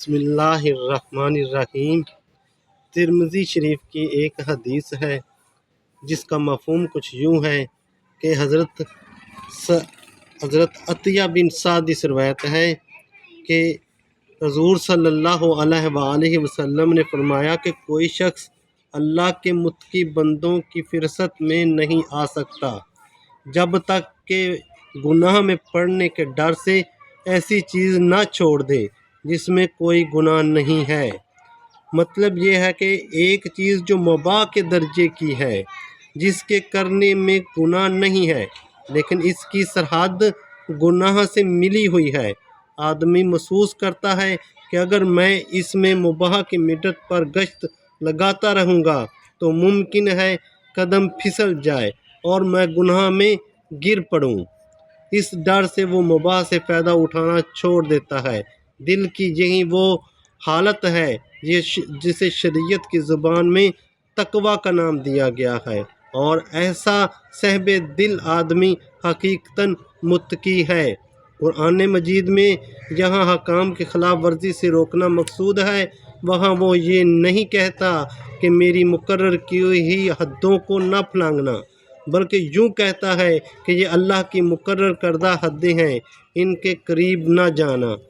بسم اللہ الرحمن الرحیم۔ ترمذی شریف کی ایک حدیث ہے جس کا مفہوم کچھ یوں ہے کہ حضرت عطیہ بن سعد سے روایت ہے کہ حضور صلی اللہ علیہ وآلہ وسلم نے فرمایا کہ کوئی شخص اللہ کے متقی بندوں کی فہرست میں نہیں آ سکتا جب تک کہ گناہ میں پڑنے کے ڈر سے ایسی چیز نہ چھوڑ دے جس میں کوئی گناہ نہیں ہے۔ مطلب یہ ہے کہ ایک چیز جو مباح کے درجے کی ہے، جس کے کرنے میں گناہ نہیں ہے لیکن اس کی سرحد گناہ سے ملی ہوئی ہے، آدمی محسوس کرتا ہے کہ اگر میں اس میں مباح کی مدت پر گشت لگاتا رہوں گا تو ممکن ہے قدم پھسل جائے اور میں گناہ میں گر پڑوں۔ اس ڈر سے وہ مباح سے فائدہ اٹھانا چھوڑ دیتا ہے۔ دل کی یہی وہ حالت ہے جسے شریعت کی زبان میں تقویٰ کا نام دیا گیا ہے، اور ایسا صاحب دل آدمی حقیقتاً متقی ہے۔ قرآن مجید میں جہاں حکام کی خلاف ورزی سے روکنا مقصود ہے، وہاں وہ یہ نہیں کہتا کہ میری مقرر کی ہوئی حدوں کو نہ پھلانگنا، بلکہ یوں کہتا ہے کہ یہ اللہ کی مقرر کردہ حدیں ہیں، ان کے قریب نہ جانا۔